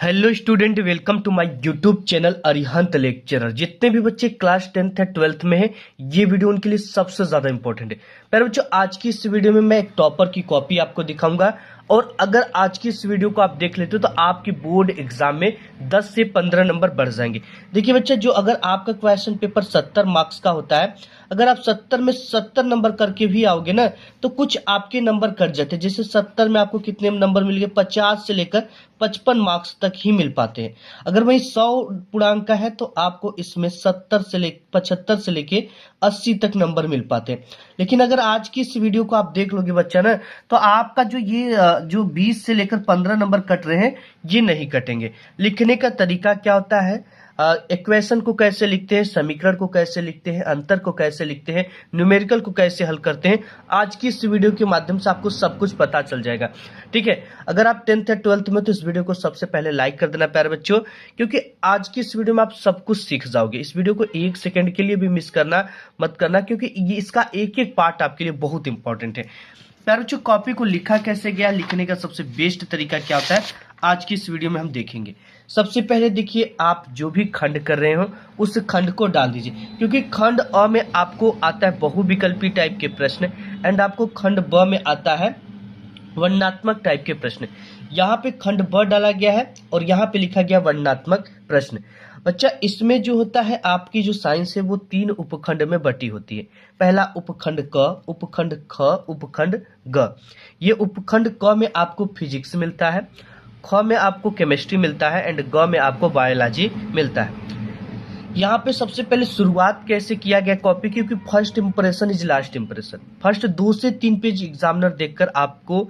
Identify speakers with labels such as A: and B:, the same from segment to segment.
A: Hello student, welcome to my YouTube channel Arihant lecturer. जितने भी बच्चे क्लास 10th या 12th में हैं, ये वीडियो उनके लिए सबसे ज्यादा इंपॉर्टेंट है। प्यारे बच्चों, आज की इस वीडियो में मैं एक टॉपर की कॉपी आपको दिखाऊंगा और अगर आज की इस वीडियो को आप देख लेते हो तो आपकी बोर्ड एग्जाम में 10 से 15 नंबर बढ़ जाएंगे। देखिए बच्चा, जो अगर आपका क्वेश्चन पेपर 70 मार्क्स का होता है, अगर आप 70 में 70 नंबर करके भी आओगे ना तो कुछ आपके नंबर कट जाते हैं। जैसे 70 में आपको कितने नंबर मिल गए, 50 से लेकर 55 मार्क्स तक ही मिल पाते हैं। अगर वही 100 पूर्णांक का है तो आपको इसमें 75 से लेके 80 तक नंबर मिल पाते हैं। लेकिन अगर आज की इस वीडियो को आप देख लोगे बच्चा ना, तो आपका जो 20 से लेकर 15 नंबर कट रहे हैं, ये नहीं कटेंगे। लिखने का तरीका क्या होता है, इक्वेशन को कैसे लिखते हैं, समीकरण को कैसे लिखते हैं, अंतर को कैसे लिखते हैं, न्यूमेरिकल को कैसे हल करते हैं, आज की इस वीडियो के माध्यम से आपको सब कुछ पता चल जाएगा। ठीक है, अगर आप 10th या 12th में तो इस वीडियो को सबसे पहले लाइक कर देना प्यारे बच्चों, क्योंकि आज की इस वीडियो में आप सब कुछ सीख जाओगे। इस वीडियो को एक सेकंड के लिए भी मिस करना मत करना, क्योंकि इसका एक एक पार्ट आपके लिए बहुत इंपॉर्टेंट है। प्यारे बच्चों, कॉपी को लिखा कैसे गया, लिखने का सबसे बेस्ट तरीका क्या होता है, आज की इस वीडियो में हम देखेंगे। सबसे पहले देखिए, आप जो भी खंड कर रहे हो उस खंड को डाल दीजिए, क्योंकि खंड अ में आपको आता है बहुविकल्पी टाइप के प्रश्न एंड आपको खंड ब में आता है वर्णनात्मक टाइप के प्रश्न। यहाँ पे खंड ब डाला गया है और यहाँ पे लिखा गया वर्णनात्मक प्रश्न। बच्चा, इसमें जो होता है आपकी जो साइंस है वो 3 उपखंड में बटी होती है। पहला उपखंड क, उपखंड ख, उपखंड ग। ये उपखंड क में आपको फिजिक्स मिलता है, ख में आपको केमिस्ट्री मिलता है एंड ग में आपको बायोलॉजी मिलता है। यहाँ पे सबसे पहले शुरुआत कैसे किया गया कॉपी, क्योंकि first impression is last impression. First 2 से 3 पेज एग्जामिनर देखकर आपको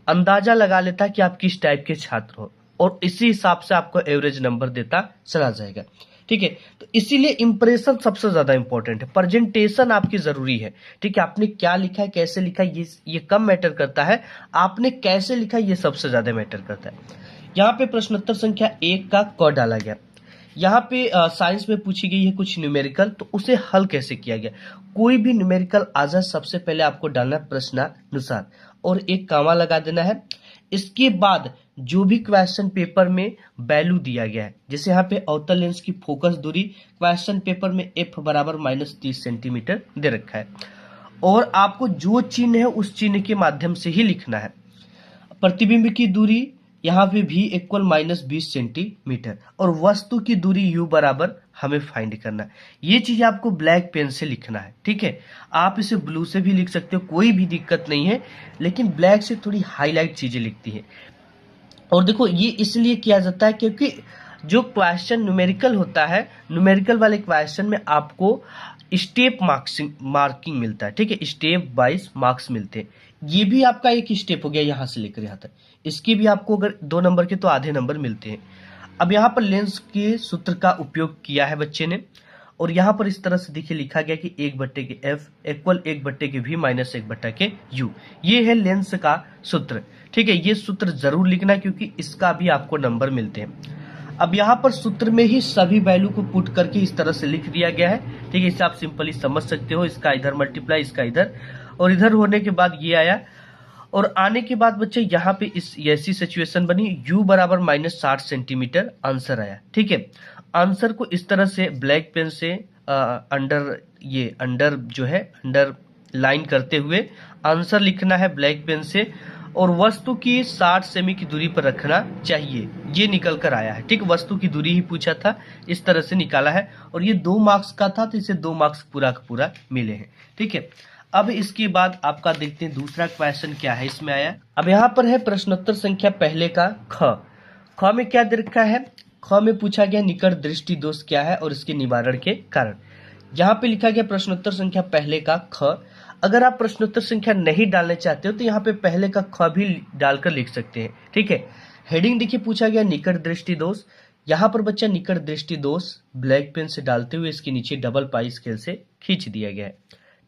A: अंदाजा लगा लेता है कि आप किस टाइप के छात्र हो और इसी हिसाब से आपको एवरेज नंबर देता चला जाएगा। ठीक है, तो इसीलिए इंप्रेशन सबसे ज्यादा इंपॉर्टेंट है। प्रेजेंटेशन आपकी जरूरी है। ठीक है, आपने क्या लिखा है, कैसे लिखा है, ये कम मैटर करता है, आपने कैसे लिखा है ये सबसे ज्यादा मैटर करता है। यहाँ पे प्रश्नोत्तर संख्या 1 का क डाला गया। यहाँ पे साइंस में पूछी गई है कुछ न्यूमेरिकल, तो उसे हल कैसे किया गया। कोई भी न्यूमेरिकल आ जाए, सबसे पहले आपको डालना प्रश्नानुसार और एक कामा लगा देना है। इसके बाद जो भी क्वेश्चन पेपर में वैल्यू दिया गया है, जैसे यहाँ पे अवतल लेंस की फोकस दूरी क्वेश्चन पेपर में f बराबर -30 सेंटीमीटर दे रखा है और आपको जो चिन्ह है उस चिन्ह के माध्यम से ही लिखना है। प्रतिबिंब की दूरी यहाँ पे भी इक्वल -20 सेंटीमीटर और वस्तु की दूरी u बराबर हमें फाइंड करना है। ये चीज आपको ब्लैक पेन से लिखना है। ठीक है, आप इसे ब्लू से भी लिख सकते हो, कोई भी दिक्कत नहीं है, लेकिन ब्लैक से थोड़ी हाईलाइट चीजें लिखती है। और देखो, ये इसलिए किया जाता है क्योंकि जो क्वेश्चन न्यूमेरिकल होता है, न्यूमेरिकल वाले क्वेश्चन में आपको स्टेप मार्किंग मिलता है। ठीक है, स्टेप वाइज मार्क्स मिलते हैं। ये भी आपका एक स्टेप हो गया यहाँ से लेकर यहाँ तक। इसकी भी आपको अगर 2 नंबर के तो आधे नंबर मिलते हैं। अब यहाँ पर लेंस के सूत्र का उपयोग किया है बच्चे ने और यहाँ पर इस तरह से देखिए लिखा गया कि 1/f equal 1/v minus 1/u। ये है लेंस का सूत्र। ठीक है, ये सूत्र जरूर लिखना क्योंकि इसका भी आपको नंबर मिलते हैं। अब यहाँ पर सूत्र में ही सभी वैल्यू को पुट करके इस तरह से लिख दिया गया है। ठीक है, इसे आप सिंपली समझ सकते हो। इसका इधर मल्टीप्लाई, इसका इधर, और इधर होने के बाद ये आया और आने के बाद बच्चे यहाँ पे इस ऐसी सिचुएशन बनी, u बराबर -60 सेंटीमीटर आंसर आया। ठीक है, आंसर को इस तरह से ब्लैक पेन से अंडर जो है अंडर लाइन करते हुए आंसर लिखना है ब्लैक पेन से और वस्तु की 60 सेमी की दूरी पर रखना चाहिए। ये निकल कर आया है। ठीक, वस्तु की दूरी ही पूछा था, इस तरह से निकाला है और ये 2 मार्क्स का था तो इसे 2 मार्क्स पूरा का पूरा मिले हैं। ठीक है, अब इसके बाद आपका देखते हैं दूसरा क्वेश्चन क्या है इसमें आया। अब यहाँ पर है प्रश्नोत्तर संख्या पहले का ख में क्या दे रखा है, ख में पूछा गया निकट दृष्टि दोष क्या है और इसके निवारण के कारण। यहाँ पे लिखा गया प्रश्नोत्तर संख्या पहले का ख। अगर आप प्रश्नोत्तर संख्या नहीं डालना चाहते हो तो यहाँ पे पहले का ख भी डालकर लिख सकते हैं। ठीक है, हेडिंग देखिए, पूछा गया निकट दृष्टि दोष। यहाँ पर बच्चा निकट दृष्टि दोष ब्लैक पेन से डालते हुए इसके नीचे डबल पाई स्केल से खींच दिया गया है।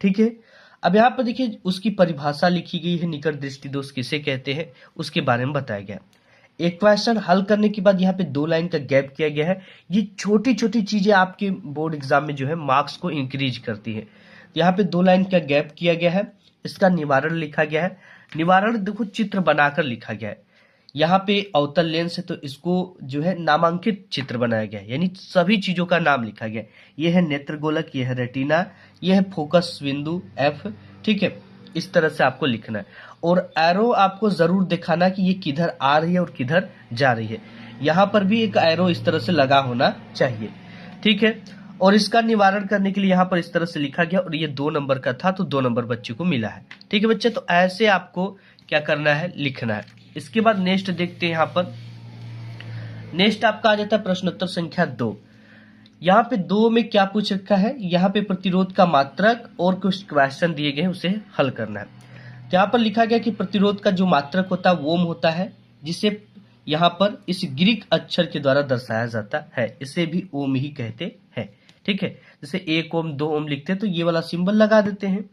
A: ठीक है, अब यहाँ पर देखिए उसकी परिभाषा लिखी गई है, निकट दृष्टि दोष किसे कहते हैं उसके बारे में बताया गया। एक क्वेश्चन हल करने के बाद यहाँ पे 2 लाइन का गैप किया गया है। ये छोटी छोटी चीजें आपके बोर्ड एग्जाम में जो है मार्क्स को इंक्रीज करती है। यहाँ पे 2 लाइन का गैप किया गया है, इसका निवारण लिखा गया है। निवारण देखो चित्र बनाकर लिखा गया है। यहाँ पे अवतल लेंस है तो इसको जो है नामांकित चित्र बनाया गया है, यानी सभी चीजों का नाम लिखा गया है। ये है नेत्र गोलक, ये है रेटिना, ये है फोकस बिंदु एफ। ठीक है, इस तरह से आपको लिखना है और एरो आपको जरूर दिखाना कि ये किधर आ रही है और किधर जा रही है। यहाँ पर भी एक एरो इस तरह से लगा होना चाहिए। ठीक है, और इसका निवारण करने के लिए यहाँ पर इस तरह से लिखा गया और ये 2 नंबर का था तो 2 नंबर बच्चे को मिला है। ठीक है बच्चे, तो ऐसे आपको क्या करना है, लिखना है। इसके बाद नेक्स्ट देखते हैं। यहाँ पर नेक्स्ट आपका आ जाता है प्रश्नोत्तर संख्या 2। यहाँ पे 2 में क्या पूछ रखा है, यहाँ पे प्रतिरोध का मात्रक और कुछ क्वेश्चन दिए गए हैं, उसे हल करना है। तो यहाँ पर लिखा गया कि प्रतिरोध का जो मात्रक होता है वो ओम होता है, जिसे यहाँ पर इस ग्रीक अक्षर के द्वारा दर्शाया जाता है, इसे भी ओम ही कहते हैं। ठीक है, जैसे 1 ओम 2 ओम लिखते हैं तो ये वाला सिंबल लगा देते हैं।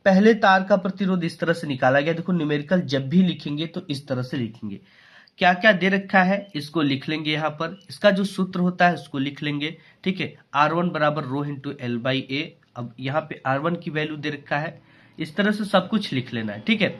A: पहले तार का प्रतिरोध इस तरह से निकाला गया। देखो न्यूमेरिकल जब भी लिखेंगे तो इस तरह से लिखेंगे। क्या क्या दे रखा है इसको लिख लेंगे। यहाँ पर इसका जो सूत्र होता है उसको लिख लेंगे। ठीक है, R1 बराबर रो इंटू एल बाई ए। अब यहाँ पे R1 की वैल्यू दे रखा है, इस तरह से सब कुछ लिख लेना है। ठीक है,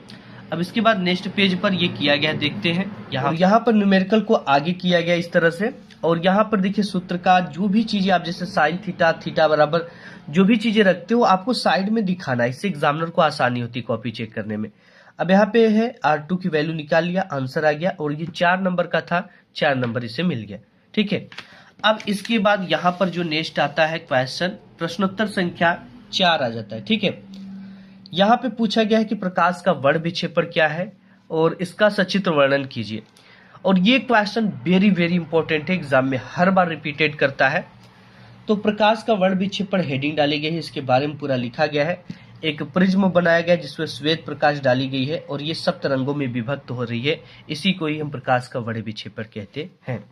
A: अब इसके बाद नेक्स्ट पेज पर ये किया गया, देखते हैं। यहाँ पर न्यूमेरिकल को आगे किया गया इस तरह से, और यहाँ पर देखिए सूत्र का जो भी चीजें आप जैसे साइन थीटा, थीटा बराबर जो भी चीजें रखते हो आपको साइड में दिखाना है, इससे एग्जामिनर को आसानी होती है कॉपी चेक करने में। अब यहाँ पे है R2 की वैल्यू निकाल लिया, आंसर आ गया और ये 4 नंबर का था, 4 नंबर इसे मिल गया। ठीक है, अब इसके बाद यहाँ पर जो नेक्स्ट आता है क्वेश्चन, प्रश्नोत्तर संख्या 4 आ जाता है। ठीक है, यहाँ पे पूछा गया है कि प्रकाश का वर्ण विक्षेपण क्या है और इसका सचित्र वर्णन कीजिए। और ये क्वेश्चन वेरी वेरी इंपॉर्टेंट है, एग्जाम में हर बार रिपीटेड करता है। तो प्रकाश का वर्ण विक्षेपण हेडिंग डाली गई है, इसके बारे में पूरा लिखा गया है। एक प्रिज्म बनाया गया जिसमें श्वेत प्रकाश डाली गई है और ये सप्त रंगों में विभक्त हो रही है, इसी को ही हम प्रकाश का वर्ण विक्षेपण कहते हैं।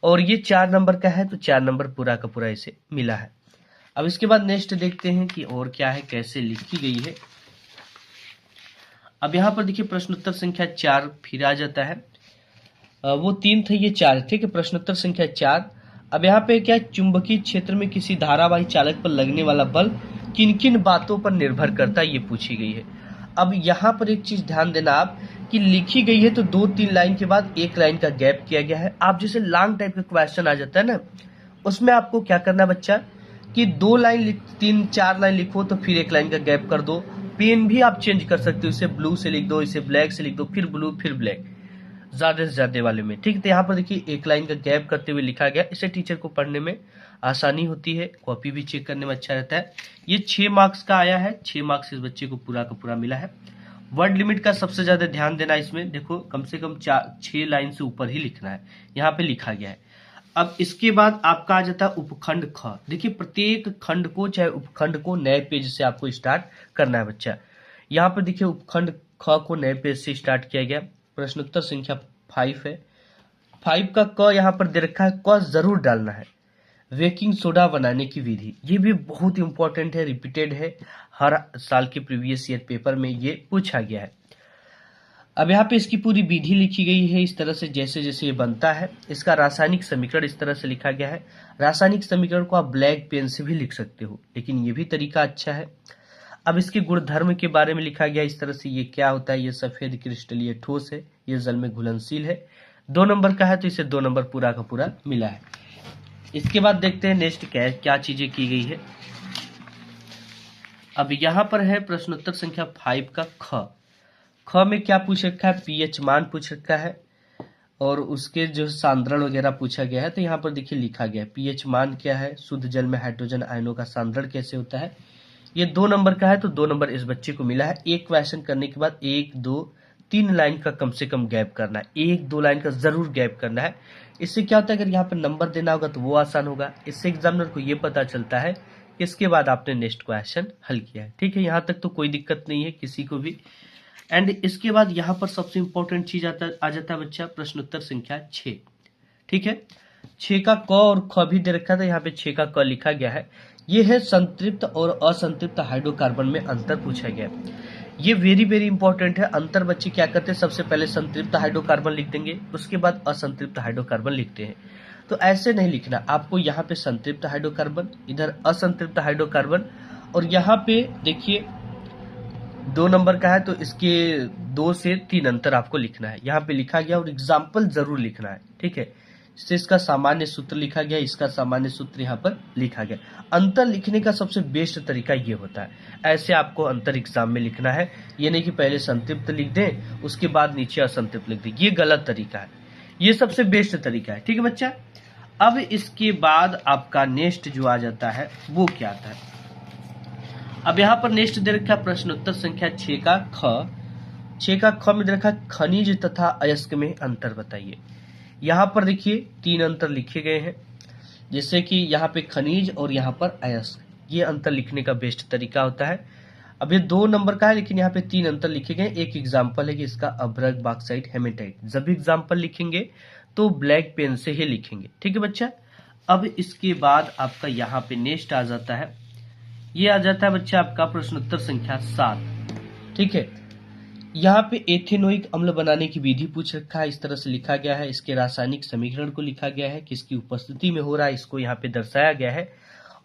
A: और ये 4 नंबर का है तो 4 नंबर पूरा का पूरा इसे मिला है। अब इसके बाद नेक्स्ट देखते हैं कि और क्या है, कैसे लिखी गई है। अब यहाँ पर देखिए प्रश्नोत्तर संख्या 4 फिर आ जाता है, वो 3 थे ये 4। ठीक है, प्रश्नोत्तर संख्या 4। अब यहाँ पे क्या, चुंबकीय क्षेत्र में किसी धारावाही चालक पर लगने वाला बल किन किन बातों पर निर्भर करता है, ये पूछी गई है। अब यहाँ पर एक चीज ध्यान देना आप कि लिखी गई है तो 2-3 लाइन के बाद एक लाइन का गैप किया गया है। आप जैसे लॉन्ग टाइप का क्वेश्चन आ जाता है ना, उसमें आपको क्या करना है बच्चा कि 2 लाइन 3-4 लाइन लिखो तो फिर एक लाइन का गैप कर दो। पेन भी आप चेंज कर सकते हो, इसे ब्लू से लिख दो, इसे ब्लैक से लिख दो, फिर ब्लू फिर ब्लैक, ज्यादा से ज्यादा वाले में। ठीक है, तो यहाँ पर देखिए एक लाइन का गैप करते हुए लिखा गया, इससे टीचर को पढ़ने में आसानी होती है, कॉपी भी चेक करने में अच्छा रहता है। ये 6 मार्क्स का आया है, 6 मार्क्स इस बच्चे को पूरा का पूरा मिला है। वर्ड लिमिट का सबसे ज्यादा ध्यान देना इसमें, देखो कम से कम 6 लाइन से ऊपर ही लिखना है, यहाँ पे लिखा गया है। अब इसके बाद आपका आ जाता है उपखंड ख। देखिए प्रत्येक खंड को चाहे उपखंड को नए पेज से आपको स्टार्ट करना है बच्चा। यहाँ पर देखिए उपखंड ख को नए पेज से स्टार्ट किया गया। प्रश्नोत्तर संख्या 5 है। 5 का क यहाँ पर दे रखा है, क जरूर डालना है। बेकिंग सोडा बनाने की विधि, ये भी बहुत इंपॉर्टेंट है, रिपीटेड है, हर साल के प्रीवियस ईयर पेपर में ये पूछा गया है। अब यहाँ पे इसकी पूरी विधि लिखी गई है इस तरह से, जैसे जैसे ये बनता है। इसका रासायनिक समीकरण इस तरह से लिखा गया है। रासायनिक समीकरण को आप ब्लैक पेन से भी लिख सकते हो, लेकिन ये भी तरीका अच्छा है। अब इसके गुणधर्म के बारे में लिखा गया इस तरह से, ये क्या होता है, ये सफेद क्रिस्टलीय ठोस है, ये जल में घुलनशील है। 2 नंबर का है तो इसे 2 नंबर पूरा का पूरा मिला है। इसके बाद देखते हैं नेक्स्ट क्या चीजें की गई है। अब यहाँ पर है प्रश्नोत्तर संख्या 5 का ख में क्या पूछ रखा है, पीएच मान पूछ रखा है और उसके जो सांद्रण वगैरह पूछा गया है। तो यहाँ पर देखिए लिखा गया है पीएच मान क्या है, शुद्ध जल में हाइड्रोजन आयनों का सांद्रण कैसे होता है। ये 2 नंबर का है तो 2 नंबर इस बच्चे को मिला है। एक क्वेश्चन करने के बाद 1-2-3 लाइन का कम से कम गैप करना है, 1-2 लाइन का जरूर गैप करना है। इससे क्या होता है, अगर यहाँ पर नंबर देना होगा तो वो आसान होगा। इससे एग्जामिनर को ये पता चलता है कि इसके बाद आपने नेक्स्ट क्वेश्चन हल किया है। ठीक है, यहाँ तक तो कोई दिक्कत नहीं है किसी को भी। एंड इसके बाद यहाँ पर सबसे इंपॉर्टेंट चीज आ जाता है बच्चा, प्रश्नोत्तर संख्या 6। ठीक है, 6 का क और ख भी दे रखा था, यहाँ पे 6 का क लिखा गया है। ये है संतृप्त और असंतृप्त हाइड्रोकार्बन में अंतर पूछा गया। ये वेरी वेरी इंपॉर्टेंट है। अंतर बच्चे क्या करते हैं, सबसे पहले संतृप्त हाइड्रोकार्बन लिख देंगे, उसके बाद असंतृप्त हाइड्रोकार्बन लिखते हैं। तो ऐसे नहीं लिखना, आपको यहाँ पे संतृप्त हाइड्रोकार्बन, इधर असंतृप्त हाइड्रोकार्बन, और यहाँ पे देखिए 2 नंबर का है तो इसके 2 से 3 अंतर आपको लिखना है, यहाँ पे लिखा गया, और एग्जाम्पल जरूर लिखना है, ठीक है। इससे इसका सामान्य सूत्र लिखा गया, इसका सामान्य सूत्र यहाँ पर लिखा गया। अंतर लिखने का सबसे बेस्ट तरीका ये होता है, ऐसे आपको अंतर एग्जाम में लिखना है, ये नहीं कि पहले संतृप्त लिख दें उसके बाद नीचे असंतृप्त लिख दें, ये गलत तरीका है, ये सबसे बेस्ट तरीका है, ठीक है बच्चा। अब इसके बाद आपका नेक्स्ट जो आ जाता है वो क्या आता है, अब यहाँ पर नेक्स्ट दे रखा प्रश्न उत्तर संख्या 6 का ख में दे रखा खनिज तथा अयस्क में अंतर बताइए। यहाँ पर देखिए 3 अंतर लिखे गए हैं, जैसे कि यहाँ पे खनिज और यहाँ पर अयस्क, ये अंतर लिखने का बेस्ट तरीका होता है। अब ये 2 नंबर का है लेकिन यहाँ पे 3 अंतर लिखे गए। एक एग्जाम्पल है कि इसका अभ्रक बॉक्साइट हेमेटाइट, जब भी एग्जाम्पल लिखेंगे तो ब्लैक पेन से ही लिखेंगे, ठीक है बच्चा। अब इसके बाद आपका यहाँ पे नेक्स्ट आ जाता है, ये आ जाता है बच्चा आपका प्रश्न उत्तर संख्या 7, ठीक है। यहाँ पे एथेनोइक अम्ल बनाने की विधि पूछ रखा है, इस तरह से लिखा गया है, इसके रासायनिक समीकरण को लिखा गया है, किसकी उपस्थिति में हो रहा है इसको यहाँ पे दर्शाया गया है,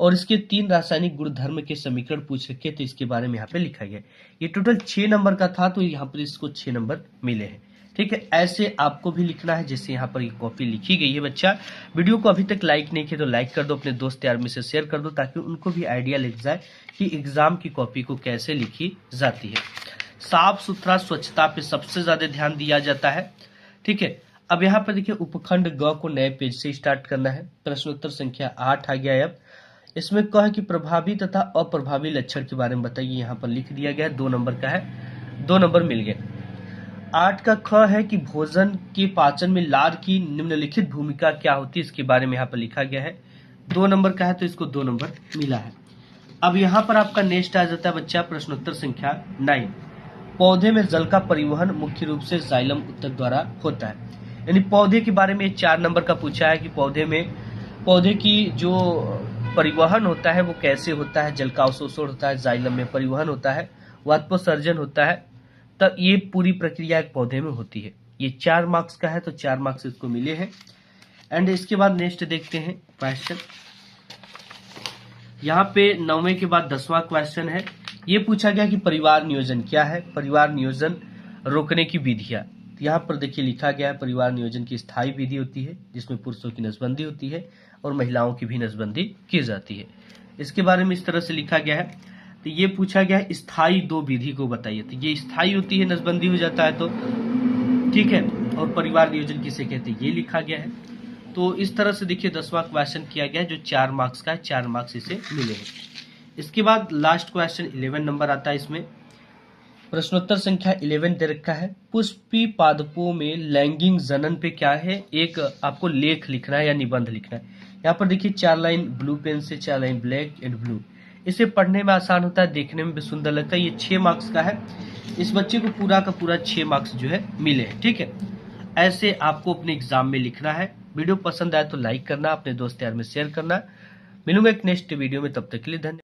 A: और इसके 3 रासायनिक गुणधर्म के समीकरण पूछ रखे तो इसके बारे में यहाँ पे लिखा गया है। ये टोटल 6 नंबर का था तो यहाँ पर इसको 6 नंबर मिले हैं, ठीक है। ऐसे आपको भी लिखना है जैसे यहाँ पर ये कॉपी लिखी गई है बच्चा। वीडियो को अभी तक लाइक नहीं किया तो लाइक कर दो, अपने दोस्त यार में से शेयर कर दो ताकि उनको भी आइडिया लग जाए कि एग्जाम की कॉपी को कैसे लिखी जाती है। साफ सुथरा स्वच्छता पे सबसे ज्यादा ध्यान दिया जाता है, ठीक है। अब यहाँ पर देखिए उपखंड ग को नए पेज से स्टार्ट करना है। प्रश्नोत्तर संख्या 8 आ गया है। अब इसमें कह कि प्रभावी तथा अप्रभावी लक्षण के बारे में बताइए, यहाँ पर लिख दिया गया है, 2 नंबर का है, 2 नंबर मिल गए। 8 का ख है कि भोजन के पाचन में लार की निम्नलिखित भूमिका क्या होती है, इसके बारे में यहाँ पर लिखा गया है, 2 नंबर का है तो इसको 2 नंबर मिला है। अब यहाँ पर आपका नेक्स्ट आ जाता है बच्चा प्रश्नोत्तर संख्या 9, पौधे में जल का परिवहन मुख्य रूप से जाइलम उत्तक द्वारा होता है। यानी पौधे के बारे में 4 नंबर का पूछा है कि पौधे की जो परिवहन होता है वो कैसे होता है, जल का अवशोषण होता है, जाइलम में परिवहन होता है, वाष्पोत्सर्जन होता है, तब ये पूरी प्रक्रिया एक पौधे में होती है। ये 4 मार्क्स का है तो 4 मार्क्स इसको मिले हैं। एंड इसके बाद नेक्स्ट देखते हैं क्वेश्चन, यहाँ पे 9वें के बाद 10वां क्वेश्चन है। ये पूछा गया कि परिवार नियोजन क्या है, परिवार नियोजन रोकने की विधियां। यहाँ पर देखिए लिखा गया है परिवार नियोजन की स्थायी विधि होती है जिसमें पुरुषों की नसबंदी होती है और महिलाओं की भी नसबंदी की जाती है। इसके बारे में इस तरह से लिखा गया है, तो ये पूछा गया है स्थायी 2 विधि को बताइए। तो ये स्थायी होती है, नसबंदी हो जाता है तो ठीक है, और परिवार नियोजन किसे कहते हैं ये लिखा गया है। तो इस तरह से देखिए 10वां क्वेश्चन किया गया है जो 4 मार्क्स का है, 4 मार्क्स इसे मिले हैं। इसके बाद लास्ट क्वेश्चन 11 नंबर आता है। इसमें प्रश्नोत्तर संख्या 11 दे रखा है, पुष्पी पादपों में लैंगिक जनन पे क्या है, एक आपको लेख लिखना है या निबंध लिखना है। यहाँ पर देखिए 4 लाइन ब्लू पेन से, 4 लाइन ब्लैक एंड ब्लू। इसे पढ़ने में आसान होता है, देखने में भी सुंदर लगता है। ये 6 मार्क्स का है, इस बच्चे को पूरा का पूरा 6 मार्क्स जो है मिले हैं, ठीक है। ऐसे आपको अपने एग्जाम में लिखना है। वीडियो पसंद आए तो लाइक करना, अपने दोस्त यार में शेयर करना। मिलूंगा एक नेक्स्ट वीडियो में, तब तक के लिए धन्यवाद।